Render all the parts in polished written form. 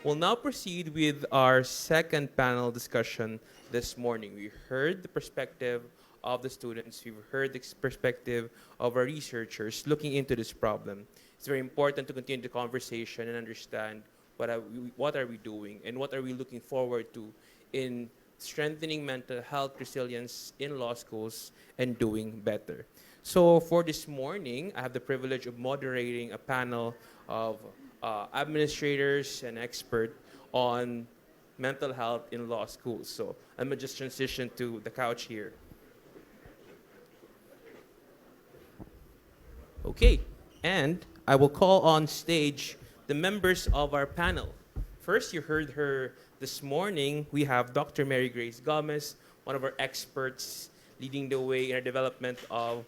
We'll now proceed with our second panel discussion this morning. We heard the perspective of the students, we've heard the perspective of our researchers looking into this problem. It's very important to continue the conversation and understand what are we doing and what are we looking forward to in strengthening mental health resilience in law schools and doing better. So for this morning, I have the privilege of moderating a panel of administrators and experts on mental health in law schools. So I'm going to just transition to the couch here. Okay, and I will call on stage the members of our panel. First, you heard her this morning. We have Dr. Mary Grace Gomez, one of our experts leading the way in our development of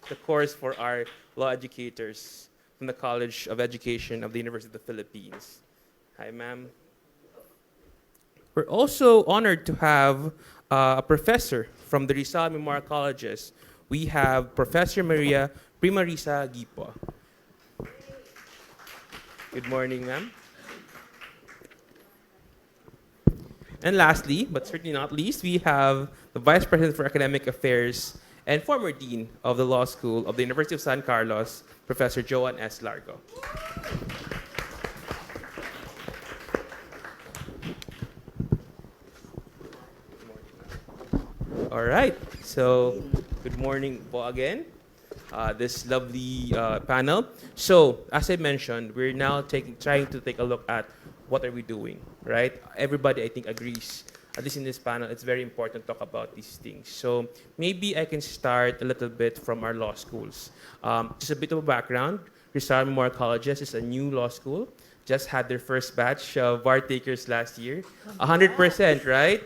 the course for our law educators from the College of Education of the University of the Philippines. Hi, ma'am. We're also honored to have a professor from the Rizal Memorial Colleges. We have Professor Maria Primarisa Guipo. Good morning, ma'am. And lastly, but certainly not least, we have the Vice President for Academic Affairs and former Dean of the Law School of the University of San Carlos, Professor Joan S. Largo. All right, so good morning po again, this lovely panel. So, as I mentioned, we're now trying to take a look at what are we doing, right? Everybody, I think, agrees, at least in this panel, it's very important to talk about these things. So maybe I can start a little bit from our law schools. Just a bit of a background. Rizal Memorial Colleges is a new law school. Just had their first batch of bar takers last year. 100%, right?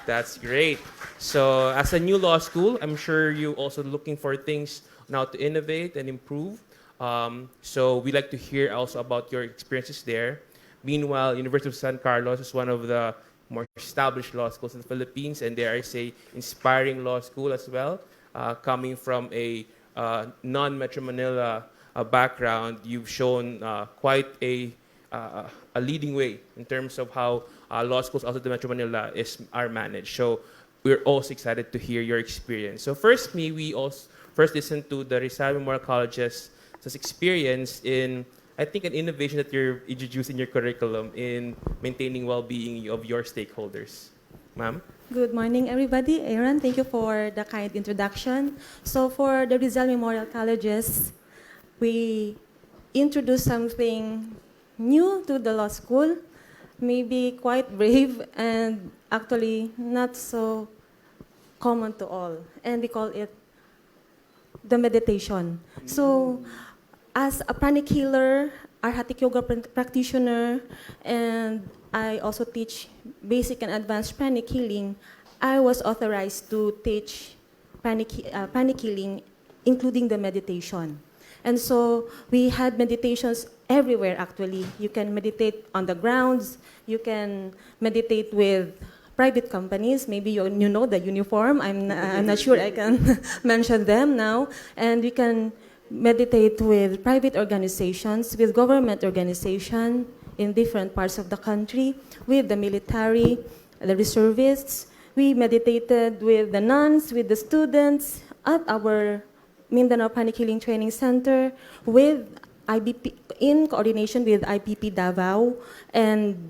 That's great. So as a new law school, I'm sure you're also looking for things now to innovate and improve. So we like to hear also about your experiences there. Meanwhile, University of San Carlos is one of the more established law schools in the Philippines, and dare I say, inspiring law school as well. Coming from a non-Metro Manila background, you've shown quite a leading way in terms of how law schools outside the Metro Manila are managed. So we're also excited to hear your experience. So first, may we also first listen to the Rizal Memorial College's experience in, I think, an innovation that you're introducing in your curriculum in maintaining well-being of your stakeholders. Ma'am? Good morning, everybody. Aaron, thank you for the kind introduction. So for the Rizal Memorial Colleges, we introduced something new to the law school, maybe quite brave and actually not so common to all. And we call it the meditation. So as a pranic healer, arhatic yoga practitioner, and I also teach basic and advanced pranic healing, I was authorized to teach pranic healing, including the meditation. And so we had meditations everywhere, actually. You can meditate on the grounds, you can meditate with private companies, maybe you know the uniform, I'm not sure I can mention them now, and we can meditate with private organizations, with government organizations in different parts of the country, with the military, the reservists. We meditated with the nuns, with the students at our Mindanao Panic Healing Training Center, with IBP, in coordination with IPP Davao, and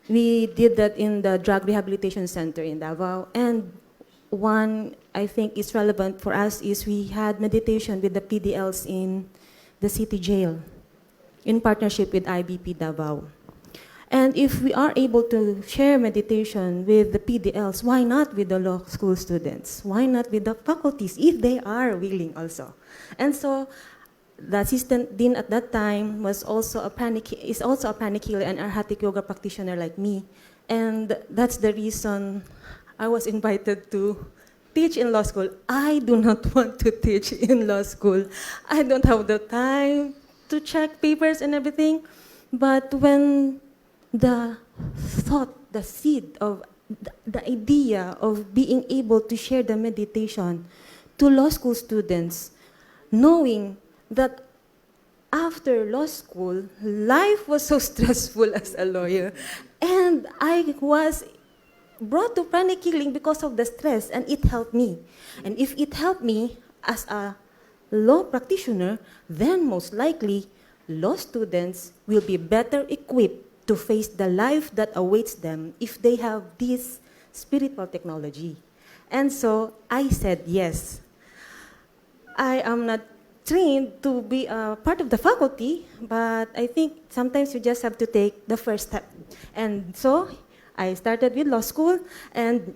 we did that in the Drug Rehabilitation Center in Davao. And one, I think, is relevant for us is we had meditation with the PDLs in the city jail in partnership with IBP Davao. And if we are able to share meditation with the PDLs, why not with the law school students? Why not with the faculties, if they are willing also? And so the assistant dean at that time is also a pranic healer and arhatic yoga practitioner like me. And that's the reason I was invited to teach in law school. I do not want to teach in law school. I don't have the time to check papers and everything. But when the thought, the seed of the idea of being able to share the meditation to law school students, knowing that after law school, life was so stressful as a lawyer. And I was brought to pranic healing because of the stress, and it helped me. And if it helped me as a law practitioner, then most likely law students will be better equipped to face the life that awaits them if they have this spiritual technology. And so I said yes. I am not trained to be a part of the faculty, but I think sometimes you just have to take the first step. And so I started with law school, and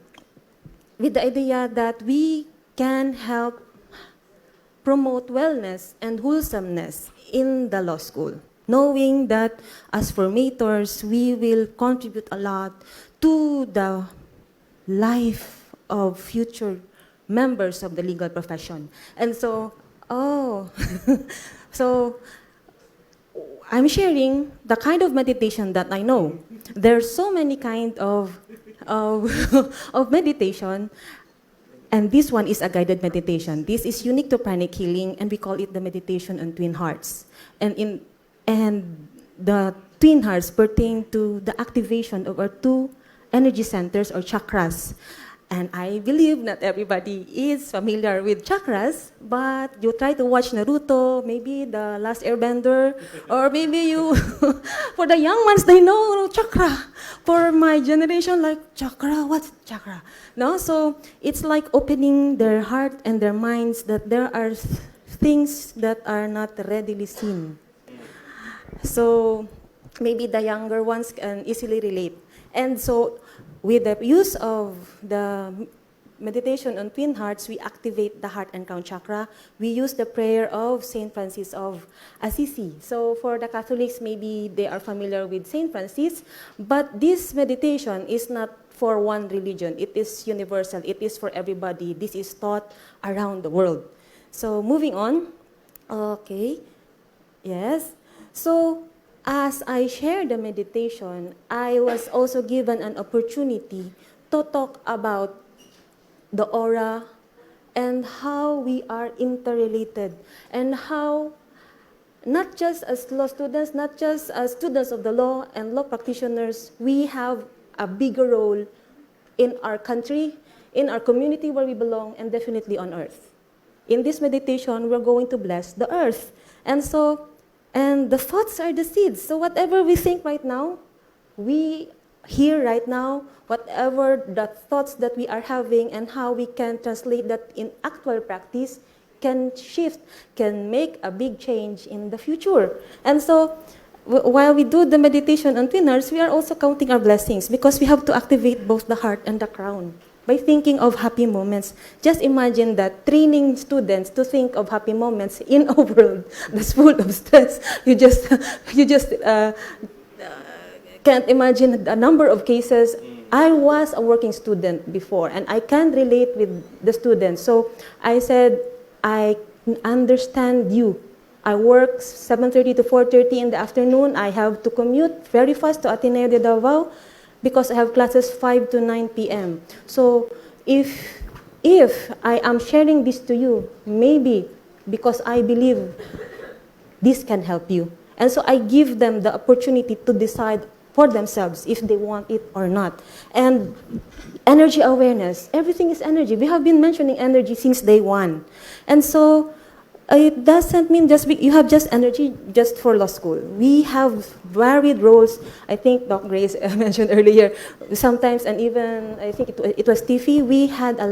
with the idea that we can help promote wellness and wholesomeness in the law school, knowing that as formators, we will contribute a lot to the life of future members of the legal profession. And so, so I'm sharing the kind of meditation that I know. There's so many kind of, of meditation, and this one is a guided meditation. This is unique to pranic healing, and we call it the meditation on twin hearts. And the twin hearts pertain to the activation of our two energy centers or chakras. And I believe not everybody is familiar with chakras, but you try to watch Naruto, maybe The Last Airbender, or maybe you, for the young ones, they know chakra. For my generation, like, chakra, what's chakra? No, so it's like opening their heart and their minds that there are things that are not readily seen. So maybe the younger ones can easily relate. And so with the use of the meditation on twin hearts, we activate the heart and crown chakra. We use the prayer of Saint Francis of Assisi. So for the Catholics, maybe they are familiar with Saint Francis, but this meditation is not for one religion. It is universal. It is for everybody. This is taught around the world. So moving on. Okay. Yes. So as I shared the meditation, I was also given an opportunity to talk about the aura and how we are interrelated, and how not just as law students, not just as students of the law and law practitioners, we have a bigger role in our country, in our community where we belong, and definitely on earth. In this meditation, we're going to bless the earth. And the thoughts are the seeds. So whatever we think right now, we hear right now, whatever the thoughts that we are having and how we can translate that in actual practice can shift, can make a big change in the future. And so while we do the meditation on twinners, we are also counting our blessings because we have to activate both the heart and the crown. By thinking of happy moments, just imagine that training students to think of happy moments in a world that's full of stress. You just can't imagine the number of cases. I was a working student before, and I can relate with the students. So I said, I understand you. I work 7:30 to 4:30 in the afternoon. I have to commute very fast to Ateneo de Davao, because I have classes 5 to 9 p.m. So if I am sharing this to you, maybe because I believe this can help you. And so I give them the opportunity to decide for themselves if they want it or not. And energy awareness, everything is energy. We have been mentioning energy since day one. And so it doesn't mean you have just energy just for law school. We have varied roles. I think Dr. Grace mentioned earlier, sometimes, and even I think it was Tiffy, we had a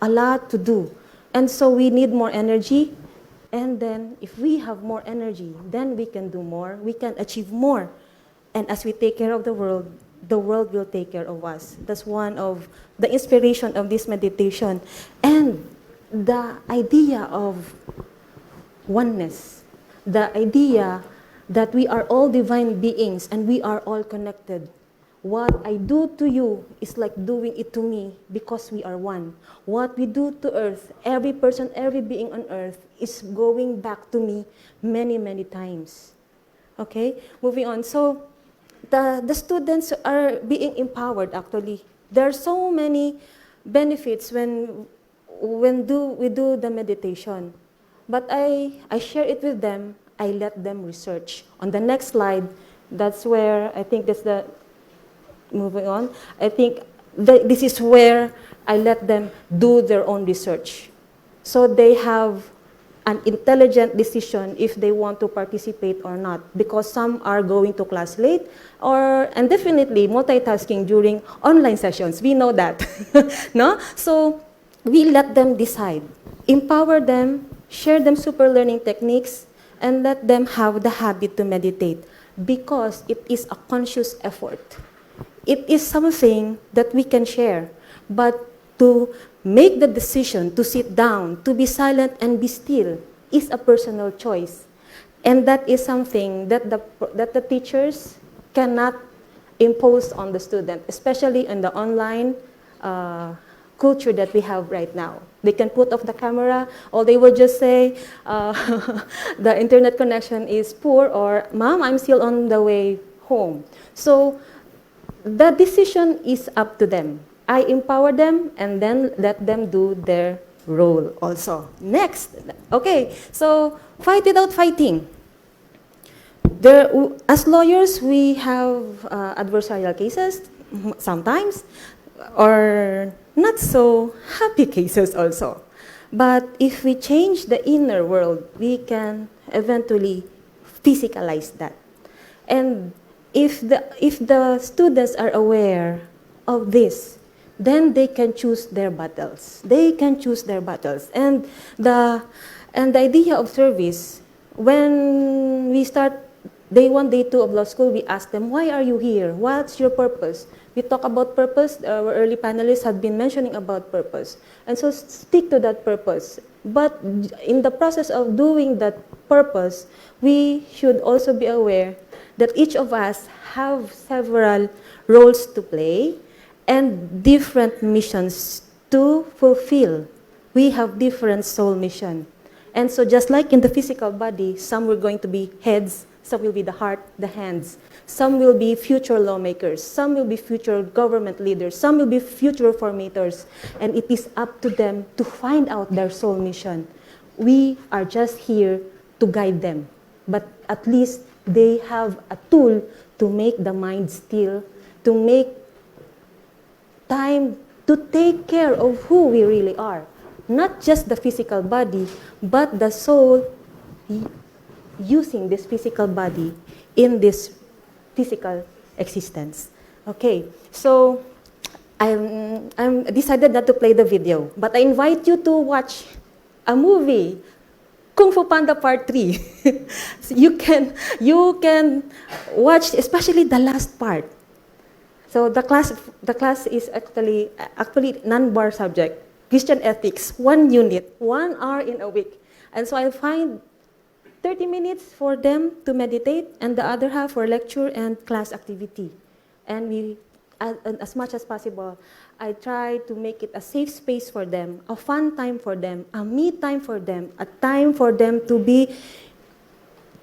lot to do. And so we need more energy. And then if we have more energy, then we can do more, we can achieve more. And as we take care of the world will take care of us. That's one of the inspiration of this meditation. And the idea of oneness, the idea that we are all divine beings and we are all connected. What I do to you is like doing it to me because we are one. What we do to earth, every person, every being on earth is going back to me many, many times. Okay, moving on. So the students are being empowered actually. There are so many benefits when we do the meditation. But I share it with them I let them research. On the next slide, that's where I think that's the, moving on, I think this is where I let them do their own research. So they have an intelligent decision if they want to participate or not, because some are going to class late, and definitely multitasking during online sessions. We know that, no? So we let them decide, empower them, share them super learning techniques, and let them have the habit to meditate, because it is a conscious effort. It is something that we can share, but to make the decision to sit down, to be silent and be still is a personal choice. And that is something that the teachers cannot impose on the student, especially in the online culture that we have right now. They can put off the camera, or they will just say, the internet connection is poor, or Mom, I'm still on the way home. So the decision is up to them. I empower them and then let them do their role also. Next. Okay, so fight without fighting. As lawyers, we have adversarial cases sometimes, or not so happy cases also. But if we change the inner world, we can eventually physicalize that. And if the students are aware of this, then they can choose their battles. They can choose their battles. And the idea of service, when we start day 1, day 2 of law school, we ask them, why are you here? What's your purpose? We talk about purpose. Our early panelists have been mentioning about purpose. And so stick to that purpose. But in the process of doing that purpose, we should also be aware that each of us have several roles to play and different missions to fulfill. We have different soul mission. And so just like in the physical body, some are going to be heads, some will be the heart, the hands. Some will be future lawmakers. Some will be future government leaders. Some will be future formators. And it is up to them to find out their soul mission. We are just here to guide them. But at least they have a tool to make the mind still, to make time to take care of who we really are. Not just the physical body, but the soul using this physical body in this physical existence. Okay, so I'm decided not to play the video, but I invite you to watch a movie, Kung Fu Panda Part 3. So you can watch especially the last part. So the class is actually non-bar subject, Christian ethics, 1 unit, 1 hour in a week. And so I find 30 minutes for them to meditate, and the other half for lecture and class activity. And we, as much as possible, I try to make it a safe space for them, a fun time for them, a me time for them, a time for them to be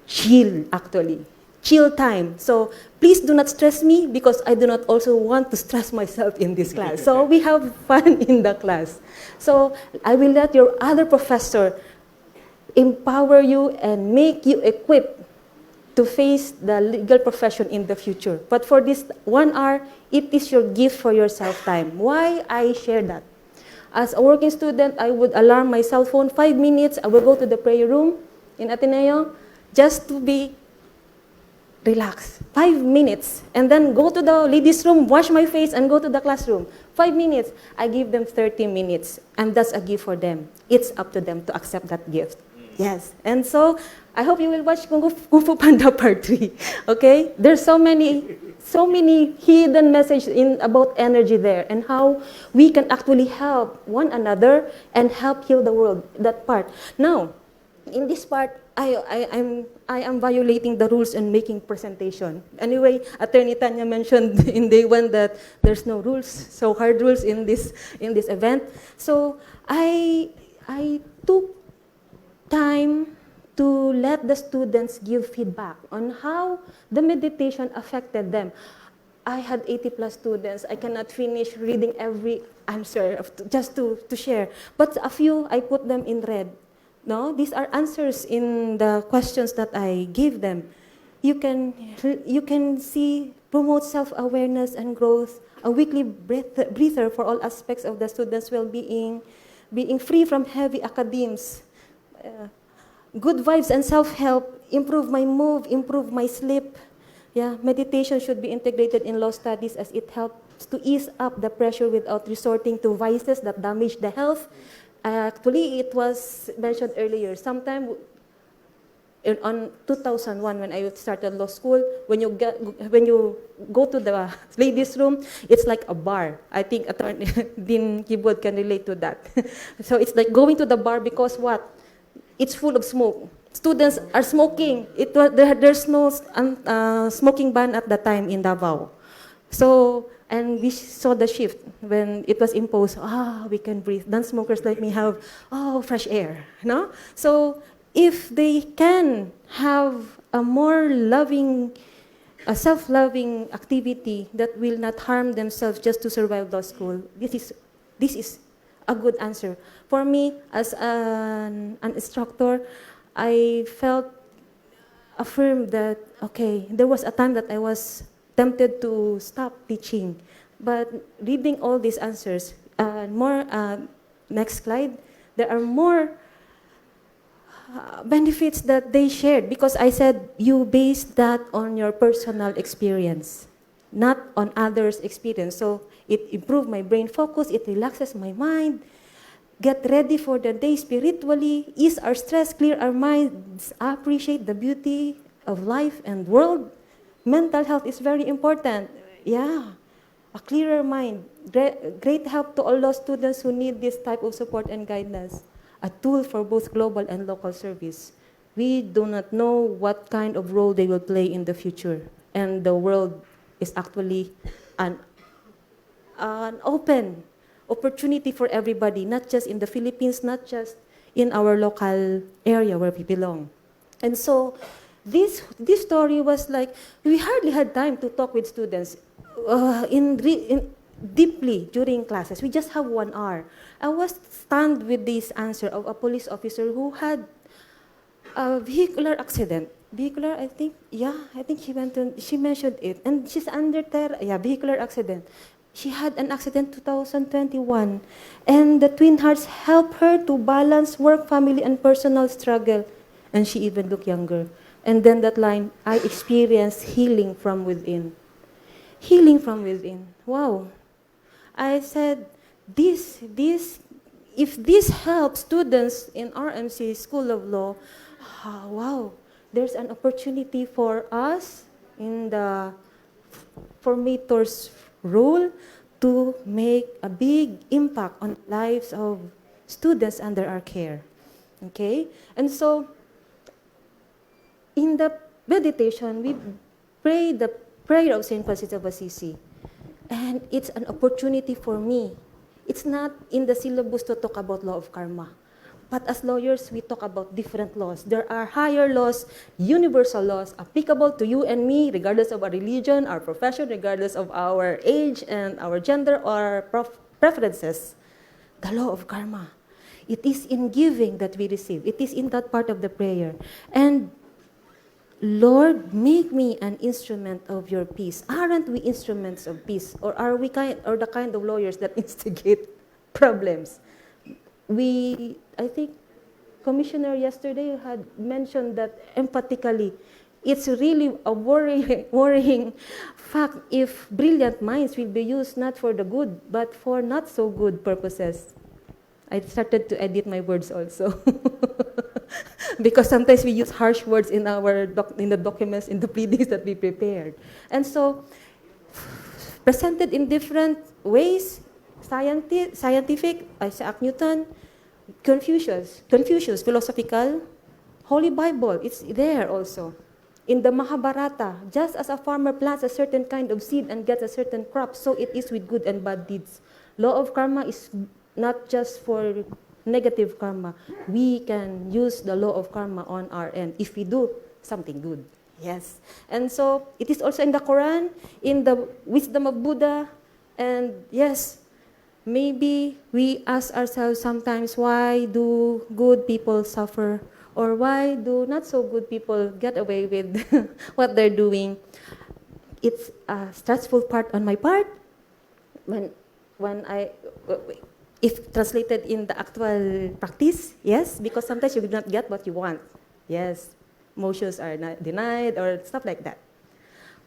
chill, actually. Chill time. So please do not stress me, because I do not also want to stress myself in this class. So we have fun in the class. So I will let your other professor empower you and make you equipped to face the legal profession in the future. But for this 1 hour, it is your gift for yourself time. Why I share that? As a working student, I would alarm my cell phone 5 minutes. I will go to the prayer room in Ateneo just to be relaxed. 5 minutes. And then go to the ladies' room, wash my face, and go to the classroom. 5 minutes. I give them 30 minutes. And that's a gift for them. It's up to them to accept that gift. Yes. And so I hope you will watch Kung Fu Panda Part 3. Okay? There's so many hidden messages about energy there, and how we can actually help one another and help heal the world, that part. Now, in this part, I am violating the rules and making presentation. Anyway, Attorney Tanya mentioned in day 1 that there's no rules, so hard rules in this event. So I took time to let the students give feedback on how the meditation affected them. I had 80+ students. I cannot finish reading every answer just to share. But a few, I put them in red. No, these are answers in the questions that I gave them. You can, you can see promote self-awareness and growth, a weekly breather for all aspects of the students' well-being, being free from heavy academics, good vibes and self-help, improve my mood, improve my sleep. Yeah, meditation should be integrated in law studies as it helps to ease up the pressure without resorting to vices that damage the health. Actually, it was mentioned earlier. Sometime on 2001, when I started law school, when you go to the ladies' room, it's like a bar. I think Attorney Dean Keyboard can relate to that. So it's like going to the bar because what? It's full of smoke. Students are smoking. There's no smoking ban at the time in Davao. So, and we saw the shift when it was imposed. We can breathe. Non-smokers like me have, fresh air. No? So, if they can have a more loving, a self-loving activity that will not harm themselves just to survive law school, this is a good answer. For me, as an instructor, I felt affirmed that, okay, there was a time that I was tempted to stop teaching. But reading all these answers, next slide, there are more benefits that they shared because I said you base that on your personal experience, not on others' experience. So it improved my brain focus, it relaxes my mind, get ready for the day spiritually, ease our stress, clear our minds, appreciate the beauty of life and world. Mental health is very important. Yeah, a clearer mind. Great help to all those students who need this type of support and guidance. A tool for both global and local service. We do not know what kind of role they will play in the future. And the world is actually an open opportunity for everybody, not just in the Philippines, not just in our local area where we belong. And so this story was like, we hardly had time to talk with students deeply during classes. We just have 1 hour. I was stunned with this answer of a police officer who had a vehicular accident. Vehicular, I think, I think she mentioned it. And she's under vehicular accident. She had an accident 2021. And the Twin Hearts helped her to balance work, family, and personal struggle. And she even looked younger. And then that line, I experienced healing from within. Healing from within. Wow. I said, if this helps students in RMC School of Law, wow, there's an opportunity for us in the formator's role to make a big impact on the lives of students under our care. Okay? And so, in the meditation, we pray the prayer of St. Francis of Assisi. And it's an opportunity for me. It's not in the syllabus to talk about law of karma. But as lawyers, we talk about different laws. There are higher laws, universal laws, applicable to you and me, regardless of our religion, our profession, regardless of our age and our gender or preferences. The law of karma. It is in giving that we receive. It is in that part of the prayer. And Lord, make me an instrument of your peace. Aren't we instruments of peace? Or are we the kind of lawyers that instigate problems? I think Commissioner yesterday had mentioned that empathically, it's really a worrying fact if brilliant minds will be used not for the good, but for not so good purposes. I started to edit my words also. Because sometimes we use harsh words in the documents, in the pleadings that we prepared. And so, presented in different ways, scientific, Isaac Newton, Confucius, philosophical, Holy Bible, it's there also. In the Mahabharata, just as a farmer plants a certain kind of seed and gets a certain crop, so it is with good and bad deeds. Law of karma is not just for negative karma. We can use the law of karma on our end if we do something good. Yes. And so it is also in the Quran, in the wisdom of Buddha, and yes, maybe we ask ourselves sometimes, why do good people suffer? Or why do not so good people get away with what they're doing? It's a stressful part on my part when, when I, if translated in the actual practice, yes, because sometimes you do not get what you want. Yes, motions are not denied or stuff like that.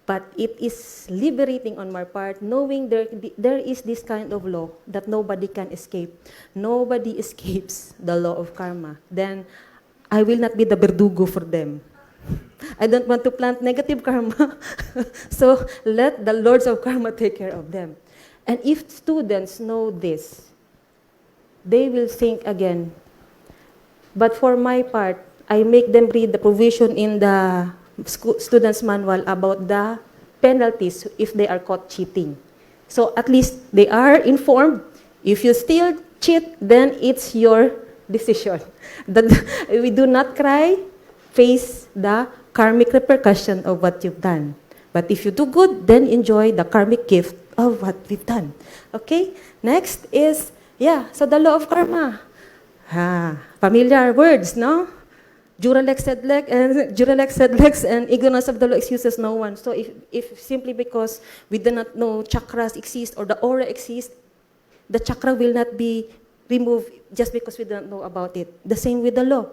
But it is liberating on my part, knowing there is this kind of law that nobody can escape. Nobody escapes the law of karma. Then I will not be the verdugo for them. I don't want to plant negative karma. So let the lords of karma take care of them. And if students know this, they will think again. But for my part, I make them read the provision in the student's manual about the penalties if they are caught cheating. So at least they are informed. If you still cheat, then it's your decision. We do not cry, face the karmic repercussion of what you've done. But if you do good, then enjoy the karmic gift of what we've done. Okay? Next is, so the law of karma. Familiar words, no? Juralex sed lex, and ignorance of the law excuses no one. So if simply because we do not know chakras exist or the aura exists, the chakra will not be removed just because we don't know about it. The same with the law.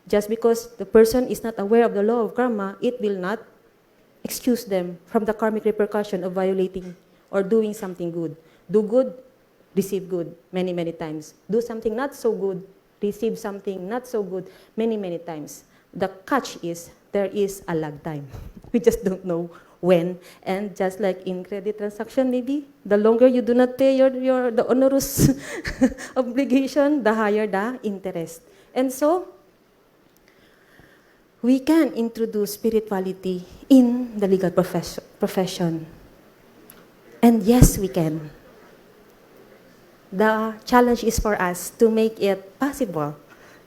Just because the person is not aware of the law of karma, it will not excuse them from the karmic repercussion of violating or doing something good. Do good, receive good many, many times. Do something not so good, receive something not so good many, many times. The catch is there is a lag time. We just don't know when. And just like in credit transaction, maybe, the longer you do not pay the onerous obligation, the higher the interest. And so, we can introduce spirituality in the legal profession. And yes, we can. The challenge is for us to make it possible.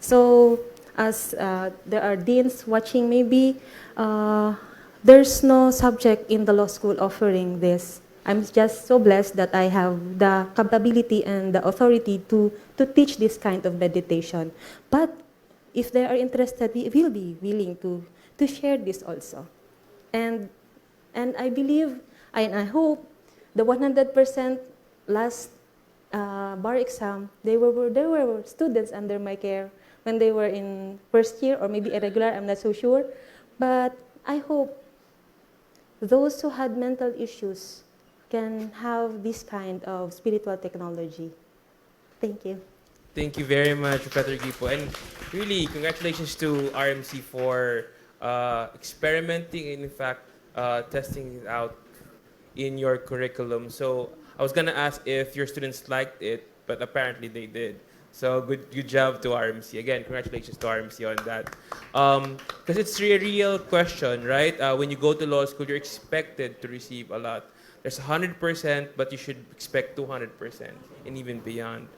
So, as there are deans watching, maybe there's no subject in the law school offering this. I'm just so blessed that I have the capability and the authority to teach this kind of meditation. But if they are interested, we will be willing to share this also. And I believe, and I hope, the 100% last bar exam, there were students under my care when they were in first year or maybe irregular, I'm not so sure. But I hope those who had mental issues can have this kind of spiritual technology. Thank you. Thank you very much, Professor Guipo. And really, congratulations to RMC for experimenting and, in fact, testing it out in your curriculum. So I was going to ask if your students liked it, but apparently they did. So good job to RMC. Again, congratulations to RMC on that. Because it's a real question, right? When you go to law school, you're expected to receive a lot. There's 100%, but you should expect 200% and even beyond.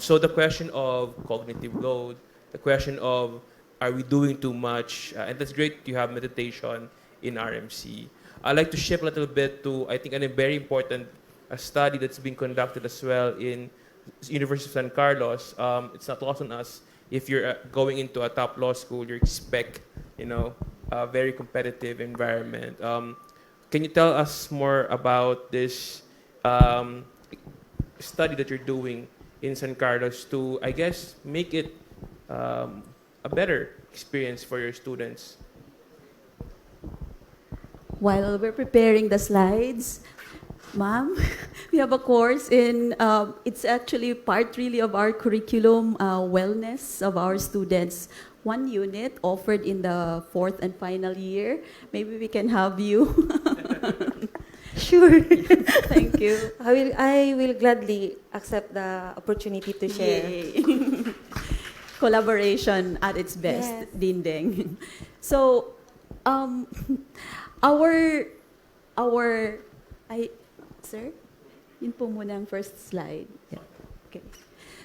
So the question of cognitive load, the question of are we doing too much, and that's great you have meditation in RMC. I'd like to shift a little bit to, I think, a very important study that's being conducted as well in University of San Carlos. It's not lost on us. If you're going into a top law school, you expect, a very competitive environment. Can you tell us more about this study that you're doing in San Carlos to, I guess, make it a better experience for your students? While we're preparing the slides, ma'am, we have a course in, it's actually part really of our curriculum, wellness of our students. One unit offered in the 4th and final year. Maybe we can have you. Sure. Thank you. I will gladly accept the opportunity to share. Yay. Collaboration at its best, Yes. Dindeng. So, sir, yun po muna ang first slide. Yeah. Okay.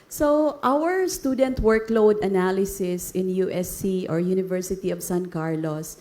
So, our student workload analysis in USC or University of San Carlos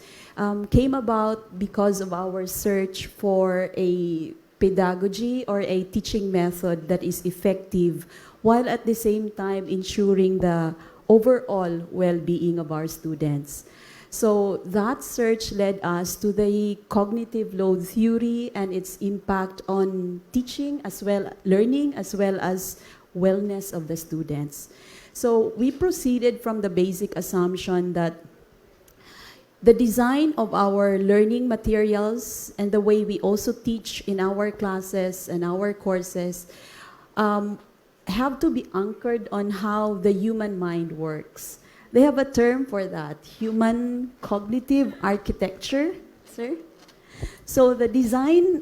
came about because of our search for a pedagogy or a teaching method that is effective while at the same time ensuring the overall well-being of our students. So that search led us to the cognitive load theory and its impact on teaching as well, learning as well as wellness of the students. So we proceeded from the basic assumption that the design of our learning materials and the way we also teach in our classes and our courses have to be anchored on how the human mind works. They have a term for that, human cognitive architecture, sir. So the design,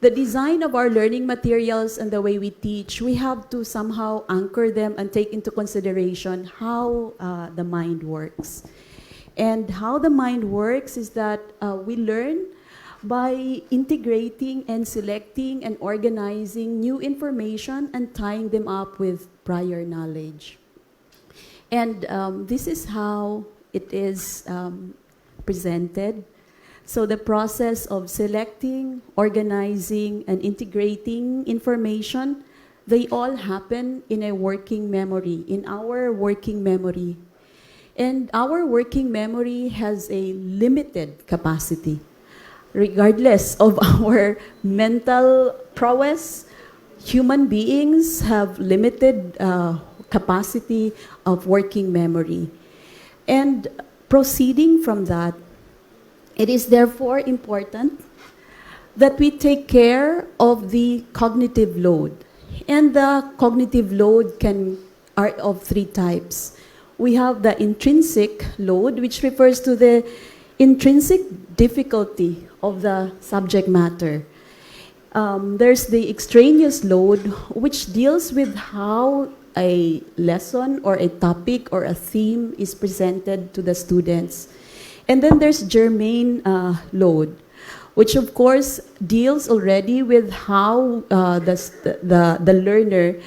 the design of our learning materials and the way we teach, we have to somehow anchor them and take into consideration how the mind works. And how the mind works is that we learn by integrating and selecting and organizing new information and tying them up with prior knowledge. And this is how it is presented. So the process of selecting, organizing, and integrating information, they all happen in a working memory, in our working memory. And our working memory has a limited capacity. Regardless of our mental prowess, human beings have limited capacity of working memory. And proceeding from that, it is therefore important that we take care of the cognitive load. And the cognitive load are of three types. We have the intrinsic load, which refers to the intrinsic difficulty of the subject matter. There's the extraneous load, which deals with how a lesson or a topic or a theme is presented to the students. And then there's germane load, which of course deals already with how the learner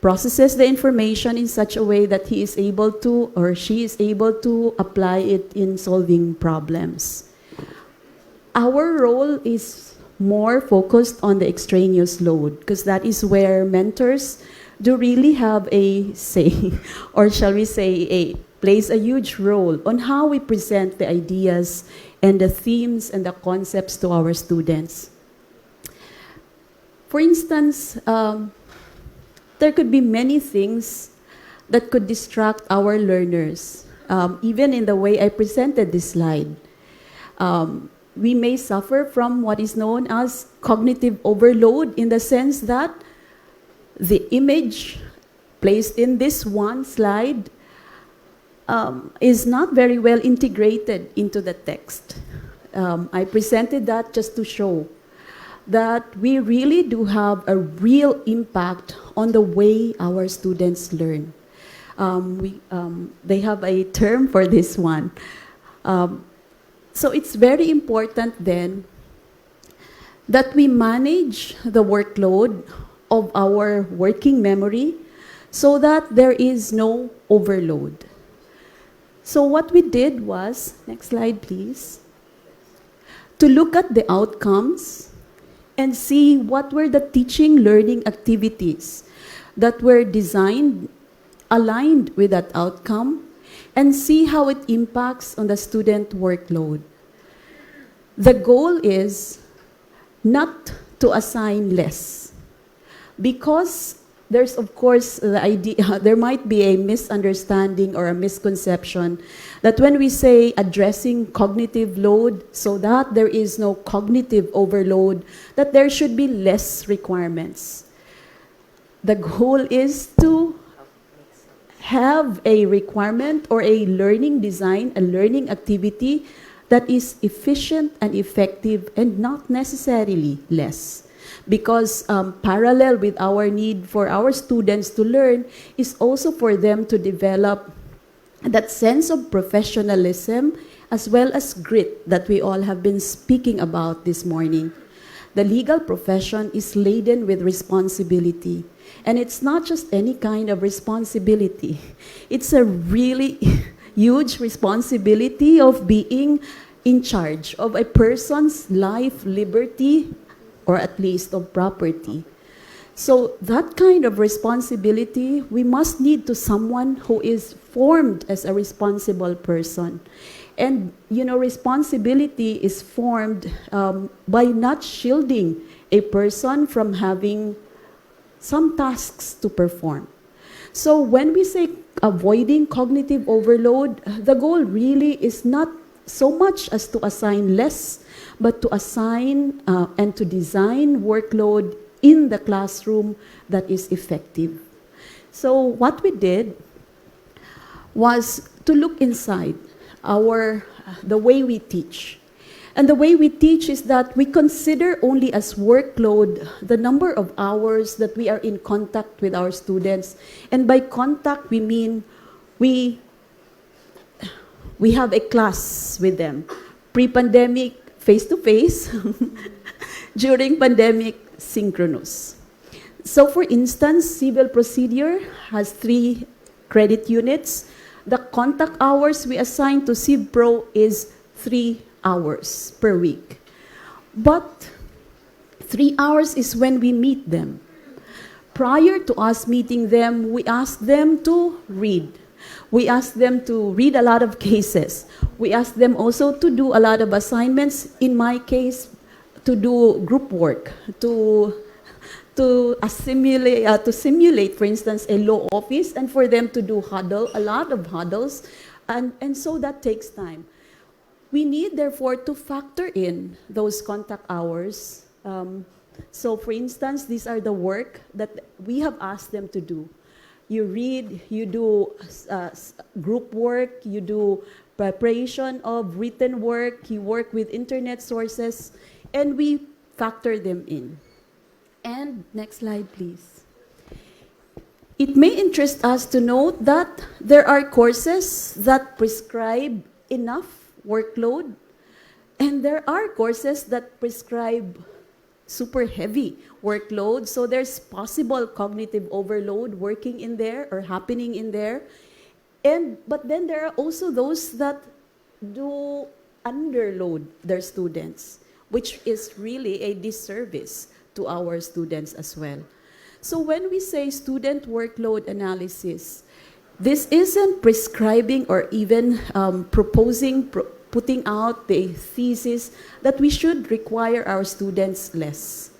processes the information in such a way that he is able to or she is able to apply it in solving problems. Our role is more focused on the extraneous load because that is where mentors do really have a say, or shall we say, plays a huge role on how we present the ideas and the themes and the concepts to our students. For instance, there could be many things that could distract our learners, even in the way I presented this slide. We may suffer from what is known as cognitive overload in the sense that the image placed in this one slide is not very well integrated into the text. I presented that just to show that we really do have a real impact on the way our students learn. They have a term for this one. So it's very important then that we manage the workload of our working memory so that there is no overload. So what we did was, next slide please, to look at the outcomes and see what were the teaching learning activities that were designed, aligned with that outcome, and see how it impacts on the student workload. The goal is not to assign less, because there's of course the idea, there might be a misunderstanding or a misconception that when we say addressing cognitive load so that there is no cognitive overload, that there should be less requirements. The goal is to have a requirement or a learning design, a learning activity that is efficient and effective and not necessarily less. Because parallel with our need for our students to learn is also for them to develop that sense of professionalism as well as grit that we all have been speaking about this morning. The legal profession is laden with responsibility. And it's not just any kind of responsibility. It's a really huge responsibility of being in charge of a person's life, liberty, or at least of property. So that kind of responsibility, we must need to someone who is formed as a responsible person. And, responsibility is formed by not shielding a person from having some tasks to perform. So when we say avoiding cognitive overload, the goal really is not so much as to assign less, but to assign and to design workload in the classroom that is effective. So what we did was to look inside the way we teach. And the way we teach is that we consider only as workload the number of hours that we are in contact with our students. And by contact, we mean we have a class with them. Pre-pandemic, face-to-face. During pandemic, synchronous. So for instance, civil procedure has 3 credit units. The contact hours we assign to CivPro is 3 hours per week. But 3 hours is when we meet them. Prior to us meeting them, we ask them to read. We ask them to read a lot of cases. We ask them also to do a lot of assignments. In my case, to do group work, to simulate, for instance, a law office, and for them to do a lot of huddles, and so that takes time. We need, therefore, to factor in those contact hours. So, for instance, these are the work that we have asked them to do. You read, you do group work, you do preparation of written work, you work with internet sources, and we factor them in. And next slide, please. It may interest us to note that there are courses that prescribe enough workload, and there are courses that prescribe super heavy workload. So there's possible cognitive overload working in there or happening in there. But then there are also those that do underload their students, which is really a disservice to our students as well. So when we say student workload analysis, this isn't prescribing or even putting out the thesis that we should require our students less,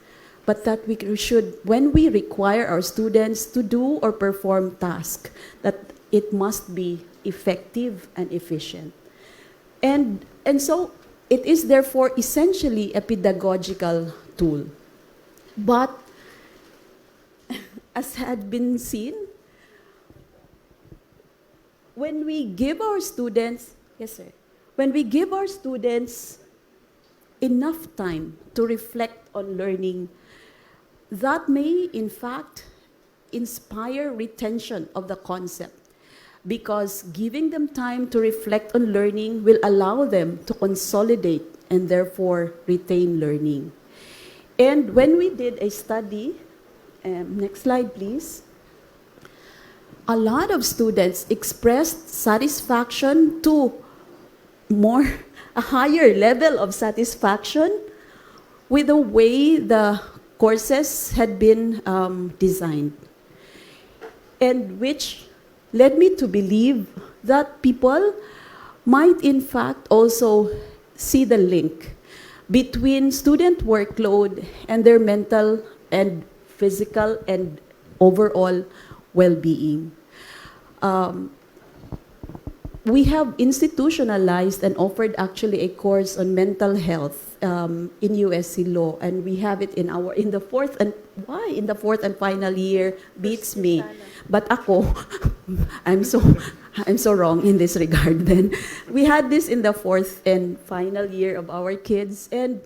but that we should, when we require our students to do or perform tasks, that it must be effective and efficient. And so it is therefore essentially a pedagogical tool. But as had been seen, when we give our students, when we give our students enough time to reflect on learning, that may in fact inspire retention of the concept, because giving them time to reflect on learning will allow them to consolidate and therefore retain learning. And when we did a study, next slide please, a lot of students expressed satisfaction to a higher level of satisfaction with the way the courses had been designed, and which led me to believe that people might in fact also see the link between student workload and their mental and physical and overall well-being. We have institutionalized and offered actually a course on mental health in USC Law, and we have it in the fourth and final year beats me. But ako, I'm so wrong in this regard then. We had this in the fourth and final year of our kids, and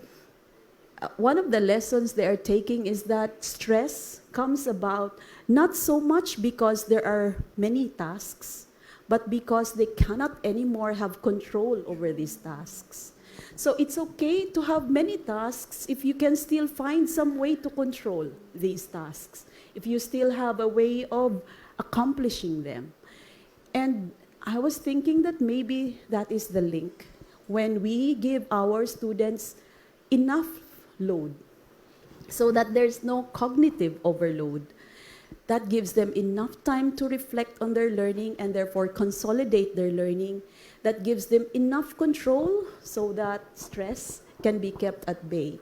one of the lessons they are taking is that stress comes about not so much because there are many tasks, but because they cannot anymore have control over these tasks. So it's okay to have many tasks if you can still find some way to control these tasks, if you still have a way of accomplishing them. And I was thinking that maybe that is the link. when we give our students enough load so that there's no cognitive overload. That gives them enough time to reflect on their learning and therefore consolidate their learning. That gives them enough control so that stress can be kept at bay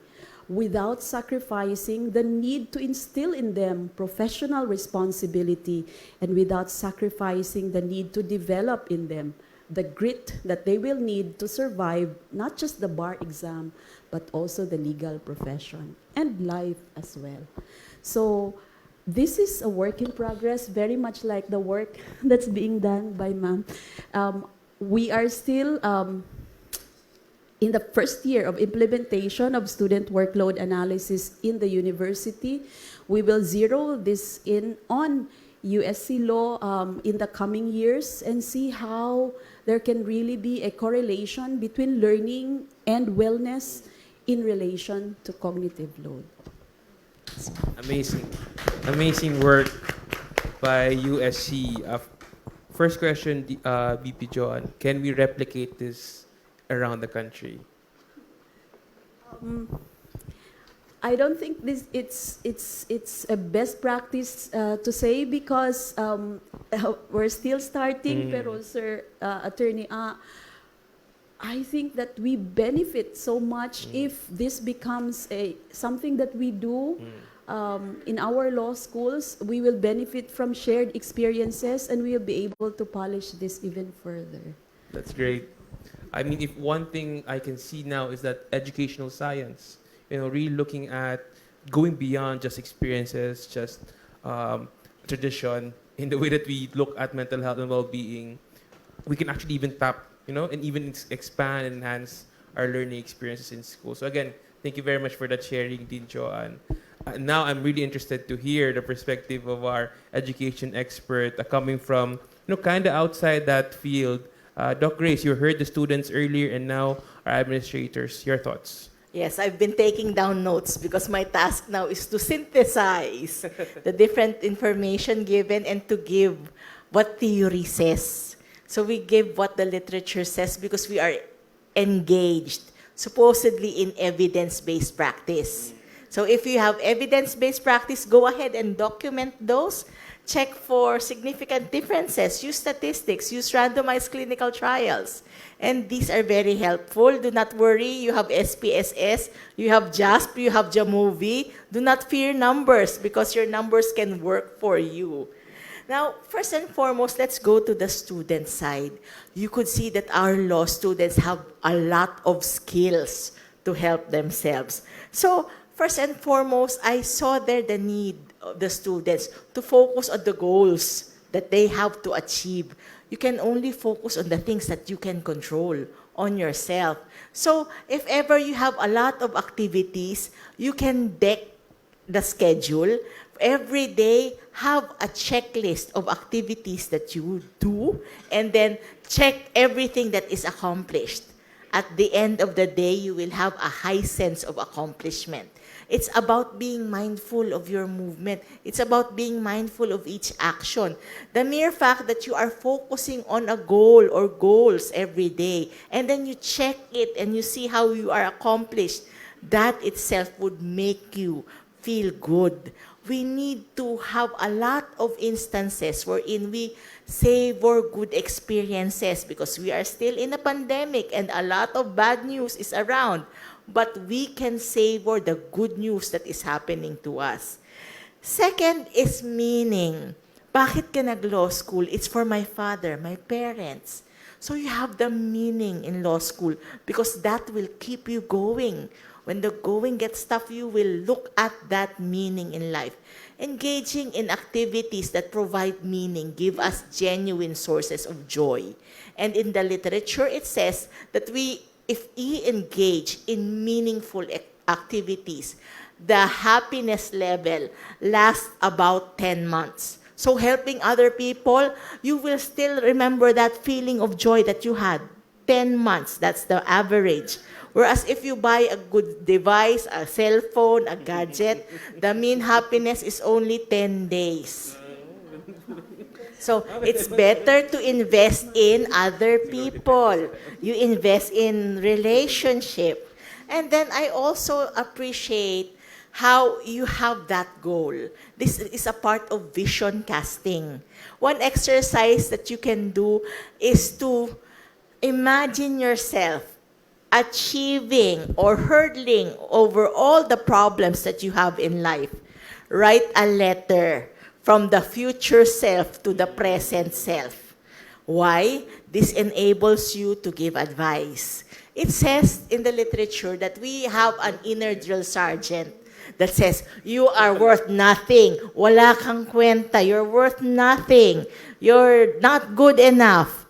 without sacrificing the need to instill in them professional responsibility and without sacrificing the need to develop in them the grit that they will need to survive not just the bar exam, but also the legal profession and life as well. So this is a work in progress, very much like the work that's being done by ma'am. We are still in the first year of implementation of student workload analysis in the university. We will zero this in on USC law in the coming years and see how there can really be a correlation between learning and wellness in relation to cognitive load. Amazing. Amazing work by USC. First question, BP Joan. Can we replicate this around the country? I don't think it's a best practice to say because we're still starting. Pero sir, attorney, I think that we benefit so much if this becomes something that we do in our law schools. We will benefit from shared experiences and we will be able to polish this even further. That's great. I mean, if one thing I can see now is that educational science, really looking at going beyond just experiences, just tradition, in the way that we look at mental health and well-being, we can actually even tap, and even expand and enhance our learning experiences in school. So again, thank you very much for that sharing, Dean Joan. Now I'm really interested to hear the perspective of our education expert coming from, kind of outside that field. Doc Grace, you heard the students earlier and now our administrators. Your thoughts? Yes, I've been taking down notes because my task now is to synthesize the different information given and to give what theory says. So we give what the literature says because we are engaged, supposedly in evidence-based practice. So if you have evidence-based practice, go ahead and document those. Check for significant differences. Use statistics. Use randomized clinical trials. And these are very helpful. Do not worry. You have SPSS. You have JASP. You have JAMOVI. Do not fear numbers because your numbers can work for you. Now, first and foremost, let's go to the student side. You could see that our law students have a lot of skills to help themselves. So, first and foremost, I saw there the need of the students to focus on the goals that they have to achieve. You can only focus on the things that you can control on yourself. So if ever you have a lot of activities, you can deck the schedule. Every day, have a checklist of activities that you do, and then check everything that is accomplished. At the end of the day, you will have a high sense of accomplishment. It's about being mindful of your movement. It's about being mindful of each action. The mere fact that you are focusing on a goal or goals every day, and then you check it and you see how you are accomplished, that itself would make you feel good. We need to have a lot of instances wherein we savor good experiences because we are still in a pandemic and a lot of bad news is around. But we can savor the good news that is happening to us. Second is meaning. Bakit ka nag-law school? It's for my father, my parents. So you have the meaning in law school because that will keep you going. When the going gets tough, you will look at that meaning in life. Engaging in activities that provide meaning give us genuine sources of joy. And in the literature, it says that if we engage in meaningful activities, the happiness level lasts about 10 months. So helping other people, you will still remember that feeling of joy that you had. 10 months, that's the average. Whereas if you buy a good device, a cell phone, a gadget, the mean happiness is only 10 days. So it's better to invest in other people. You invest in relationship. And then I also appreciate how you have that goal. This is a part of vision casting. One exercise that you can do is to imagine yourself achieving or hurdling over all the problems that you have in life. Write a letter from the future self to the present self. Why? This enables you to give advice. It says in the literature that we have an inner drill sergeant that says, you are worth nothing. Wala kang kwenta. You're worth nothing. You're not good enough.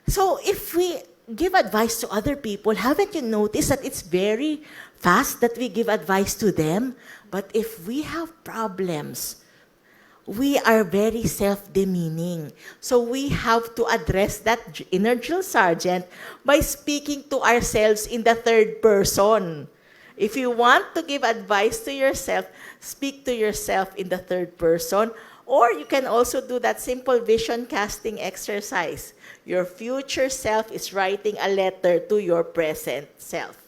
So if we give advice to other people, haven't you noticed that it's very fast that we give advice to them? But if we have problems, we are very self-demeaning. So we have to address that inner drill sergeant by speaking to ourselves in the third person. If you want to give advice to yourself, speak to yourself in the third person. Or you can also do that simple vision casting exercise. Your future self is writing a letter to your present self.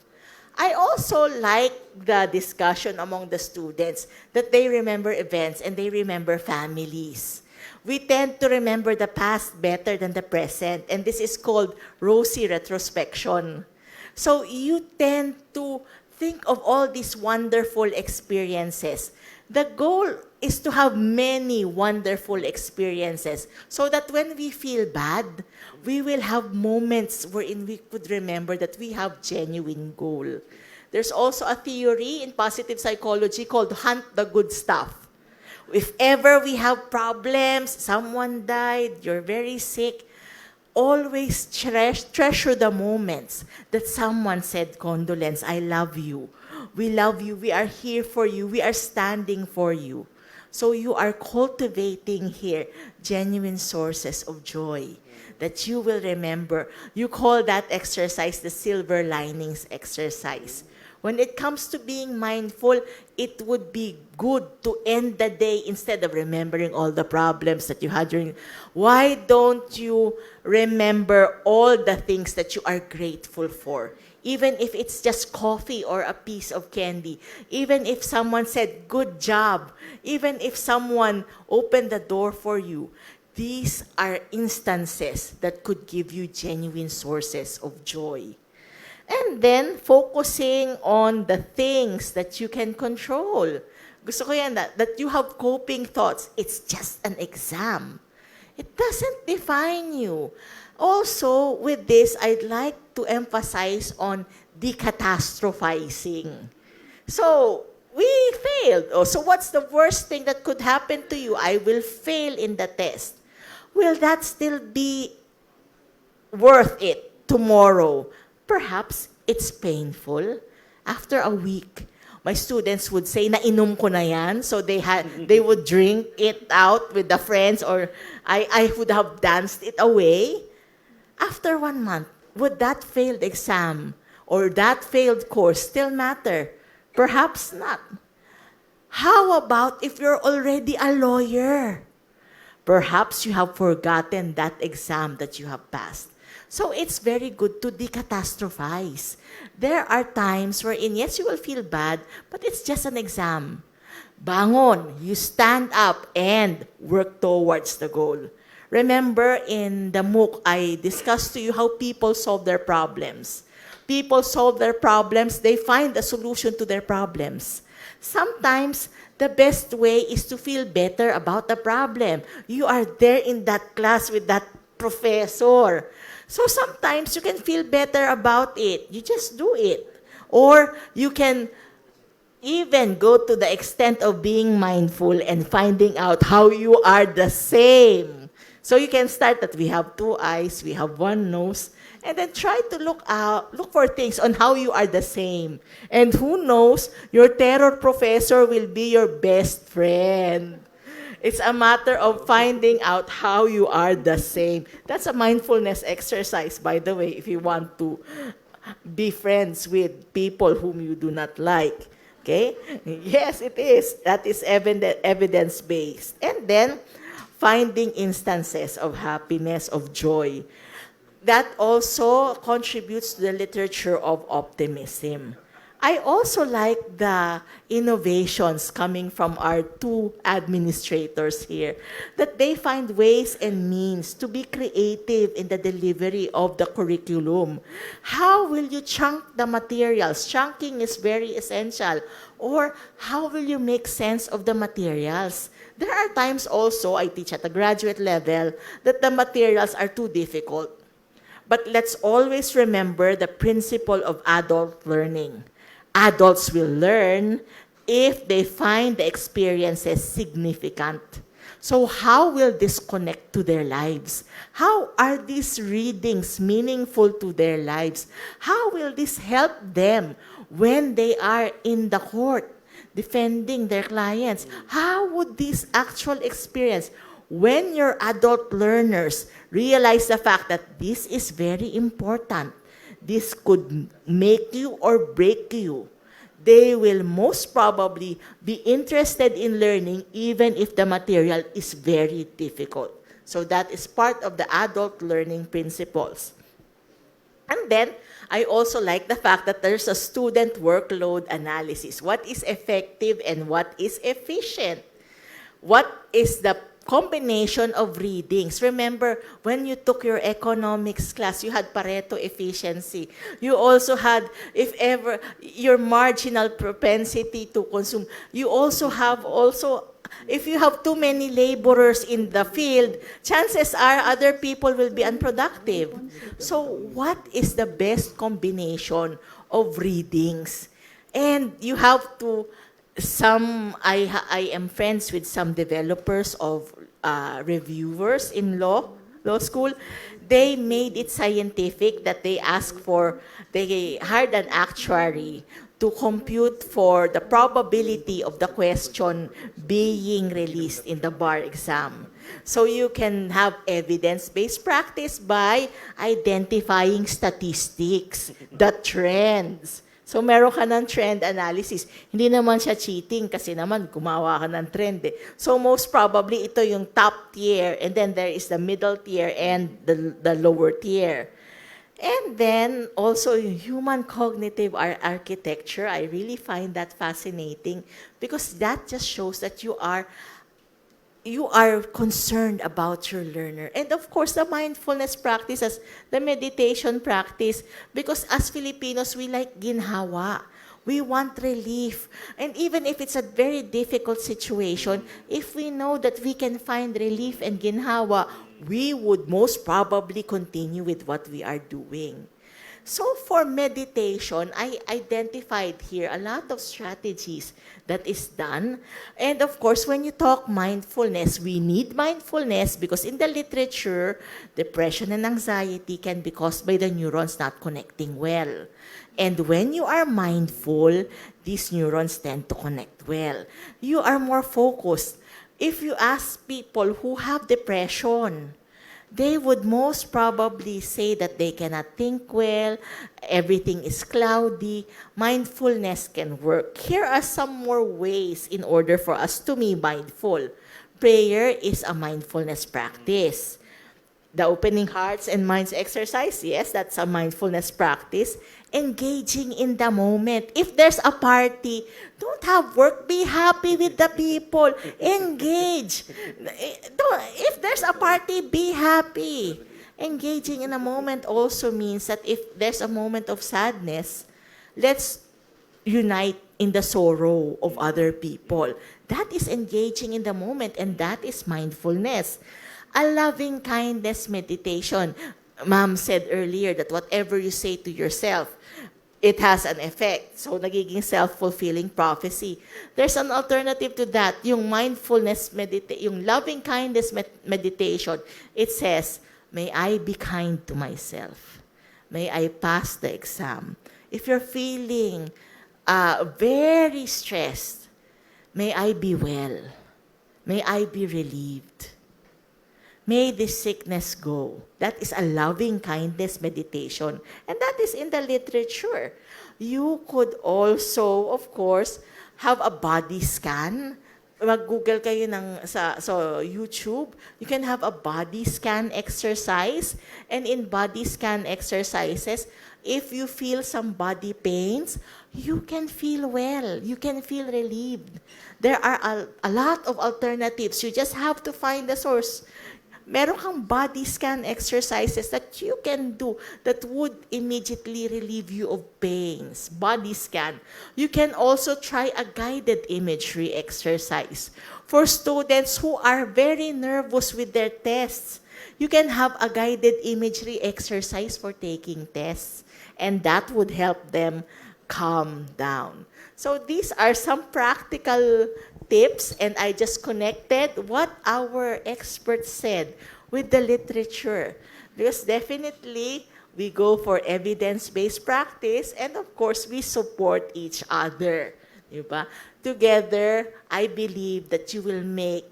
I also like the discussion among the students that they remember events and they remember families. We tend to remember the past better than the present, and this is called rosy retrospection. So you tend to think of all these wonderful experiences. The goal is to have many wonderful experiences so that when we feel bad, we will have moments wherein we could remember that we have genuine goal. There's also a theory in positive psychology called hunt the good stuff. If ever we have problems, someone died, you're very sick, always treasure the moments that someone said, condolence, I love you. We love you. We are here for you. We are standing for you. So you are cultivating here genuine sources of joy that you will remember. You call that exercise the silver linings exercise. When it comes to being mindful, it would be good to end the day instead of remembering all the problems that you had during. Why don't you remember all the things that you are grateful for? Even if it's just coffee or a piece of candy, even if someone said, good job, even if someone opened the door for you, these are instances that could give you genuine sources of joy. And then, focusing on the things that you can control. Gusto ko yan, that you have coping thoughts. It's just an exam. It doesn't define you. Also, with this, I'd like to emphasize on decatastrophizing. So, we failed. Oh, so what's the worst thing that could happen to you? I will fail in the test. Will that still be worth it tomorrow? Perhaps it's painful. After a week, my students would say, nainom ko na yan. So they would drink it out with the friends, or I would have danced it away. After 1 month, would that failed exam or that failed course still matter? Perhaps not. How about if you're already a lawyer? Perhaps you have forgotten that exam that you have passed. So it's very good to decatastrophize. There are times wherein, yes, you will feel bad, but it's just an exam. Bangon, you stand up and work towards the goal. Remember in the MOOC, I discussed to you how people solve their problems. People solve their problems, they find a solution to their problems. Sometimes, the best way is to feel better about the problem. You are there in that class with that professor. So sometimes you can feel better about it. You just do it. Or you can even go to the extent of being mindful and finding out how you are the same. So you can start that we have 2 eyes, we have 1 nose, and then try to look for things on how you are the same. And who knows, your terror professor will be your best friend. It's a matter of finding out how you are the same. That's a mindfulness exercise, by the way, if you want to be friends with people whom you do not like. Okay? Yes, it is. That is evidence-based. And then, finding instances of happiness, of joy. That also contributes to the literature of optimism. I also like the innovations coming from our two administrators here, that they find ways and means to be creative in the delivery of the curriculum. How will you chunk the materials? Chunking is very essential. Or how will you make sense of the materials? There are times also, I teach at the graduate level, that the materials are too difficult. But let's always remember the principle of adult learning. Adults will learn if they find the experiences significant. So how will this connect to their lives? How are these readings meaningful to their lives? How will this help them when they are in the court defending their clients? How would this actual experience, when your adult learners realize the fact that this is very important, this could make you or break you, they will most probably be interested in learning even if the material is very difficult. So that is part of the adult learning principles. And then, I also like the fact that there's a student workload analysis. What is effective and what is efficient? What is the combination of readings? Remember, when you took your economics class, you had Pareto efficiency. You also had, if ever, your marginal propensity to consume. You also have if you have too many laborers in the field, chances are other people will be unproductive. So what is the best combination of readings? And you have to, I am friends with some developers of reviewers in law school. They made it scientific that they hired an actuary to compute for the probability of the question being released in the bar exam. So you can have evidence-based practice by identifying statistics, the trends. So meron ka ng trend analysis. Hindi naman siya cheating kasi naman gumawa ka ng trend eh. So most probably ito yung top tier, and then there is the middle tier and the lower tier. And then also human cognitive architecture, I really find that fascinating because that just shows that you are concerned about your learner. And of course, the mindfulness practices, the meditation practice, because as Filipinos, we like ginhawa. We want relief. And even if it's a very difficult situation, if we know that we can find relief and ginhawa, we would most probably continue with what we are doing. So for meditation, I identified here a lot of strategies that is done. And of course, when you talk mindfulness, we need mindfulness because in the literature, depression and anxiety can be caused by the neurons not connecting well. And when you are mindful, these neurons tend to connect well. You are more focused. If you ask people who have depression, they would most probably say that they cannot think well, everything is cloudy. Mindfulness can work. Here are some more ways in order for us to be mindful. Prayer is a mindfulness practice. The opening hearts and minds exercise, yes, that's a mindfulness practice. Engaging in the moment. If there's a party, don't have work, be happy with the people. Engage. If there's a party, be happy. Engaging in a moment also means that if there's a moment of sadness, let's unite in the sorrow of other people. That is engaging in the moment, and that is mindfulness. A loving kindness meditation. Ma'am said earlier that whatever you say to yourself, it has an effect. So, nagiging self-fulfilling prophecy. There's an alternative to that. Yung mindfulness yung loving kindness meditation, it says, may I be kind to myself. May I pass the exam. If you're feeling very stressed, may I be well. May I be relieved. May this sickness go. That is a loving kindness meditation. And that is in the literature. You could also, of course, have a body scan mag-Google kayo sa YouTube, you can have a body scan exercise. And in body scan exercises, if you feel some body pains, you can feel well. You can feel relieved. There are a lot of alternatives. You just have to find the source. Meron kang body scan exercises that you can do that would immediately relieve you of pains. Body scan. You can also try a guided imagery exercise. For students who are very nervous with their tests, you can have a guided imagery exercise for taking tests. And that would help them calm down. So these are some practical tips, and I just connected what our experts said with the literature. Because definitely, we go for evidence-based practice, and of course, we support each other. Diba? Together, I believe that you will make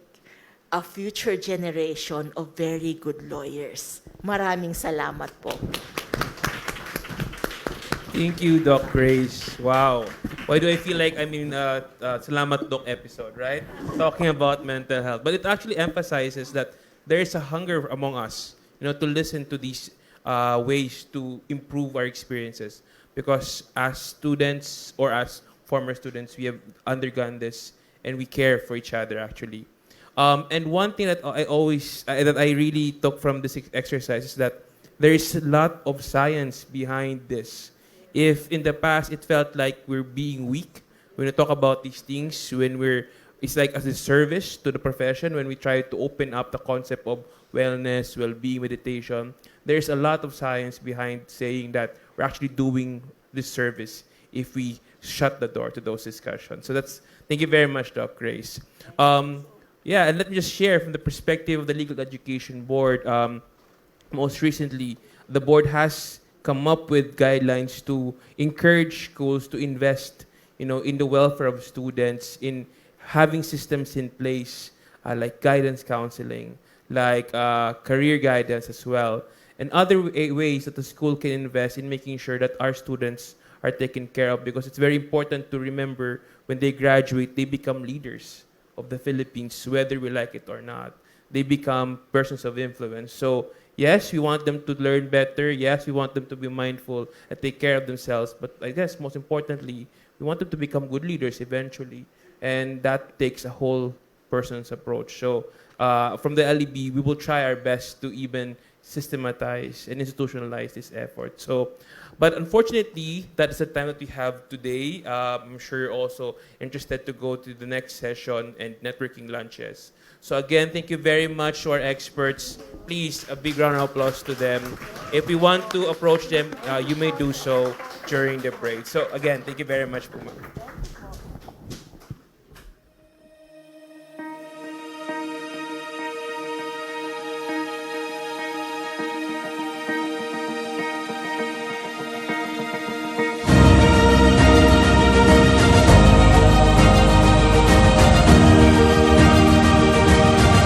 a future generation of very good lawyers. Maraming salamat po. Thank you, Doc Grace. Wow. Why do I feel like I'm in Salamat Doc episode, right? Talking about mental health. But it actually emphasizes that there is a hunger among us, to listen to these ways to improve our experiences. Because as students or as former students, we have undergone this and we care for each other, actually. And one thing that I really took from this exercise is that there is a lot of science behind this. If in the past it felt like we're being weak when we talk about these things, it's like as a service to the profession when we try to open up the concept of wellness, well-being, meditation. There's a lot of science behind saying that we're actually doing this service if we shut the door to those discussions. So thank you very much, Doc Grace. And let me just share from the perspective of the Legal Education Board. Most recently, the board has come up with guidelines to encourage schools to invest, in the welfare of students, in having systems in place, like guidance counseling, like career guidance as well, and other ways that the school can invest in making sure that our students are taken care of, because it's very important to remember when they graduate, they become leaders of the Philippines, whether we like it or not. They become persons of influence. So yes, we want them to learn better. Yes, we want them to be mindful and take care of themselves. But I guess most importantly, we want them to become good leaders eventually. And that takes a whole person's approach. So from the LEB, we will try our best to even systematize and institutionalize this effort. But unfortunately, that is the time that we have today. I'm sure you're also interested to go to the next session and networking lunches. So again, thank you very much to our experts. Please, a big round of applause to them. If you want to approach them, you may do so during the break. So again, thank you very much, Puma.